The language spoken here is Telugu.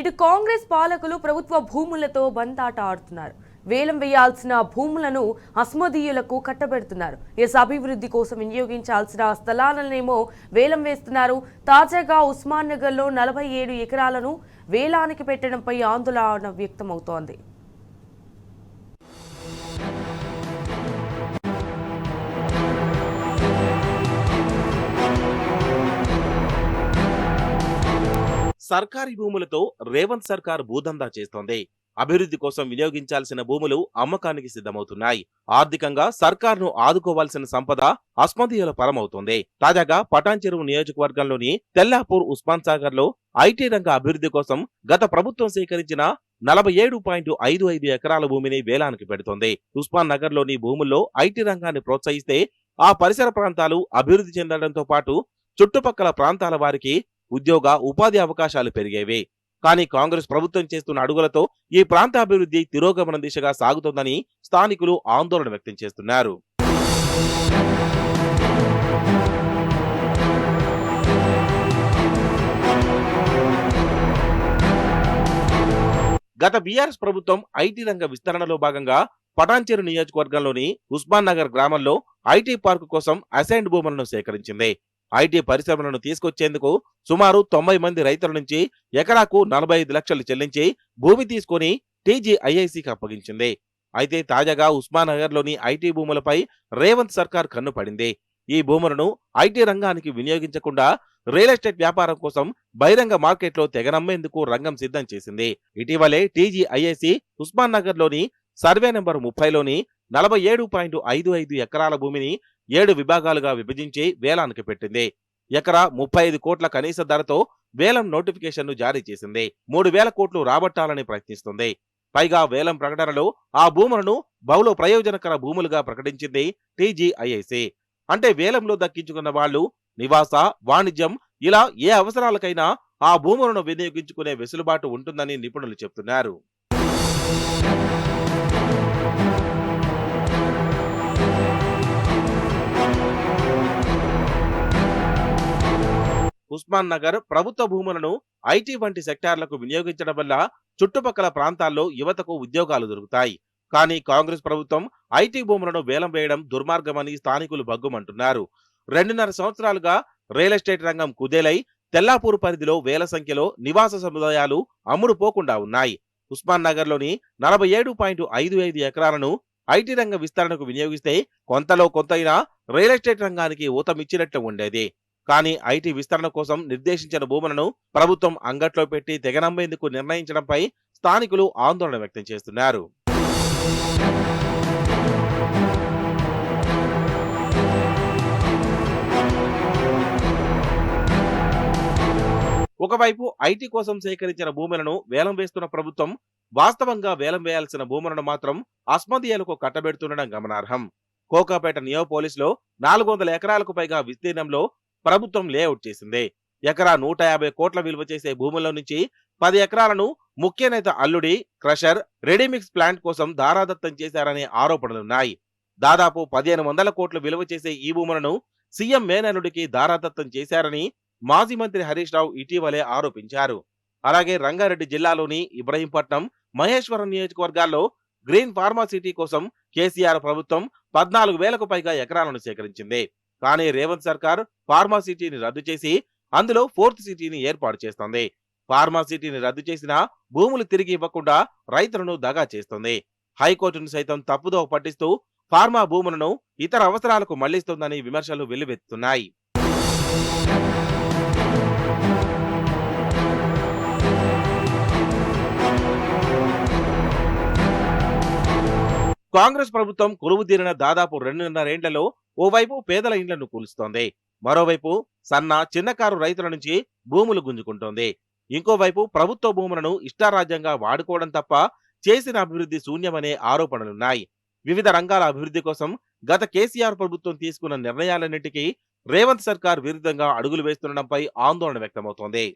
ఇటు కాంగ్రెస్ పాలకులు ప్రభుత్వ భూములతో బంతాట ఆడుతున్నారు. వేలం వేయాల్సిన భూములను అస్మదీయులకు కట్టబెడుతున్నారు. అభివృద్ధి కోసం వినియోగించాల్సిన స్థలాలనేమో వేలం వేస్తున్నారు. తాజాగా ఉస్మాన్ నగర్లో 47 ఎకరాలను వేలానికి పెట్టడంపై ఆందోళన వ్యక్తమవుతోంది. సర్కారీ భూములతో రేవంత్ సర్కార్ భూదందా చేస్తోంది. అభివృద్ధి కోసం వినియోగించాల్సిన భూములు అమ్మకానికి సిద్ధమవుతున్నాయి. ఆర్థికంగా సర్కార్ను ఆదుకోవాల్సిన సంపద అస్మదీయుల పరమవుతోంది. తాజాగా పటాన్ చెరువు నియోజకవర్గంలోని తెల్లాపూర్ ఉస్మాన్ సాగర్ లో ఐటీ రంగ అభివృద్ధి కోసం గత ప్రభుత్వం సేకరించిన 47.55 ఎకరాల భూమిని వేలానికి పెడుతోంది. ఉస్మాన్ నగర్ లోని భూముల్లో ఐటీ రంగాన్ని ప్రోత్సహిస్తే ఆ పరిసర ప్రాంతాలు అభివృద్ధి చెందడంతో పాటు చుట్టుపక్కల ప్రాంతాల వారికి ఉపాధి అవకాశాలు పెరిగేవి. కానీ కాంగ్రెస్ ప్రభుత్వం చేస్తున్న అడుగులతో ఈ ప్రాంత అభివృద్ధి తిరోగమన దిశగా సాగుతోందని స్థానికులు ఆందోళన వ్యక్తం చేస్తున్నారు. గత బీఆర్ఎస్ ప్రభుత్వం ఐటీ రంగ విస్తరణలో భాగంగా పటాన్చెరు నియోజకవర్గంలోని ఉస్మాన్ నగర్ గ్రామంలో ఐటీ పార్కు కోసం అసైన్డ్ భూములను సేకరించింది. ఐటీ పరిశ్రమలను తీసుకొచ్చేందుకు సుమారు 90 మంది రైతుల నుంచి ఎకరాకు 45 లక్షలు చెల్లించి భూమి తీసుకుని టీజీఐఐసీకి అప్పగించింది. అయితే తాజాగా ఉస్మాన్ నగర్ లోని ఐటీ భూములపై రేవంత్ సర్కార్ కన్ను పడింది. ఈ భూములను ఐటీ రంగానికి వినియోగించకుండా రియల్ ఎస్టేట్ వ్యాపారం కోసం బహిరంగ మార్కెట్లో తెగనమ్మేందుకు రంగం సిద్ధం చేసింది. ఇటీవలే టీజీఐఐసీ ఉస్మాన్ నగర్ లోని సర్వే నెంబర్ 30లోని 47.55 ఎకరాల భూమిని 7 విభాగాలుగా విభజించి వేలానికి పెట్టింది. ఎకరా 35 కోట్ల కనీస ధరతో వేలం నోటిఫికేషన్ను జారీ చేసింది. 3,000 కోట్లు రాబట్టాలని ప్రయత్నిస్తుంది. పైగా వేలం ప్రకటనలో ఆ భూములను బహుళ ప్రయోజనకర భూములుగా ప్రకటించింది టీజీఐఐసీ. అంటే వేలంలో దక్కించుకున్న వాళ్లు నివాస, వాణిజ్యం ఇలా ఏ అవసరాలకైనా ఆ భూములను వినియోగించుకునే వెసులుబాటు ఉంటుందని నిపుణులు చెబుతున్నారు. ఉస్మాన్ నగర్ ప్రభుత్వ భూములను ఐటీ వంటి సెక్టార్లకు వినియోగించడం వల్ల చుట్టుపక్కల ప్రాంతాల్లో యువతకు ఉద్యోగాలు దొరుకుతాయి. కానీ కాంగ్రెస్ ప్రభుత్వం ఐటీ భూములను వేలం వేయడం దుర్మార్గమని స్థానికులు భగ్గుమంటున్నారు. 2.5 సంవత్సరాలుగా రియల్ ఎస్టేట్ రంగం కుదేలై తెల్లాపూర్ పరిధిలో వేల సంఖ్యలో నివాస సముదాయాలు అమ్ముడుపోకుండా ఉన్నాయి. ఉస్మాన్ నగర్ లోని 47.55 ఎకరాలను ఐటీ రంగ విస్తరణకు వినియోగిస్తే కొంతలో కొంతైనా రియల్ ఎస్టేట్ రంగానికి ఊతమిచ్చినట్లు ఉండేది. కానీ ఐటీ విస్తరణ కోసం నిర్దేశించిన భూములను ప్రభుత్వం అంగట్లో పెట్టి తెగనమ్మేందుకు నిర్ణయించడంపై స్థానికులు ఆందోళన వ్యక్తం చేస్తున్నారు. ఒకవైపు ఐటీ కోసం సేకరించిన భూములను వేలం వేస్తున్న ప్రభుత్వం వాస్తవంగా వేలం వేయాల్సిన భూములను మాత్రం అస్మదీయులకు కట్టబెడుతుండడం గమనార్హం. కోకాపేట నియోపోలిస్ లో 400 ఎకరాలకు పైగా విస్తీర్ణంలో ప్రభుత్వం లేఅవుట్ చేసింది. ఎకరా 150 కోట్ల విలువ చేసే భూముల్లో నుంచి 10 ఎకరాలను ముఖ్య నేత అల్లుడి క్రషర్, రెడీమిక్స్ ప్లాంట్ కోసం దారాదత్తం చేశారనే ఆరోపణలున్నాయి. దాదాపు 1500 కోట్లు విలువ చేసే ఈ భూములను సీఎం మేనల్లుడికి దారాదత్తం చేశారని మాజీ మంత్రి హరీష్ రావు ఇటీవలే ఆరోపించారు. అలాగే రంగారెడ్డి జిల్లాలోని ఇబ్రహీంపట్నం, మహేశ్వరం నియోజకవర్గాల్లో గ్రీన్ ఫార్మా సిటీ కోసం కేసీఆర్ ప్రభుత్వం 14,000కు పైగా ఎకరాలను సేకరించింది. కానీ రేవంత్ సర్కార్ ఫార్మా సిటీని రద్దు చేసి అందులో 4th సిటీని ఏర్పాటు చేస్తోంది. ఫార్మా సిటీని రద్దు చేసిన భూములు తిరిగి ఇవ్వకుండా రైతులను దగా చేస్తోంది. హైకోర్టును సైతం తప్పుదోవ పట్టిస్తూ ఫార్మా భూములను ఇతర అవసరాలకు మళ్లిస్తోందని విమర్శలు వెల్లువెత్తుతున్నాయి. కాంగ్రెస్ ప్రభుత్వం కొలువుదీరిన దాదాపు 2.5 ఏళ్లలో ఓవైపు పేదల ఇండ్లను కూల్స్తోంది. మరోవైపు చిన్నకారు రైతుల నుంచి భూములు గుంజుకుంటోంది. ఇంకోవైపు ప్రభుత్వ భూములను ఇష్టారాజ్యంగా వాడుకోవడం తప్ప చేసిన అభివృద్ధి శూన్యమనే ఆరోపణలున్నాయి. వివిధ రంగాల అభివృద్ధి కోసం గత కేసీఆర్ ప్రభుత్వం తీసుకున్న నిర్ణయాలన్నింటికీ రేవంత్ సర్కార్ విరుద్ధంగా అడుగులు వేస్తుండడంపై ఆందోళన వ్యక్తమవుతోంది.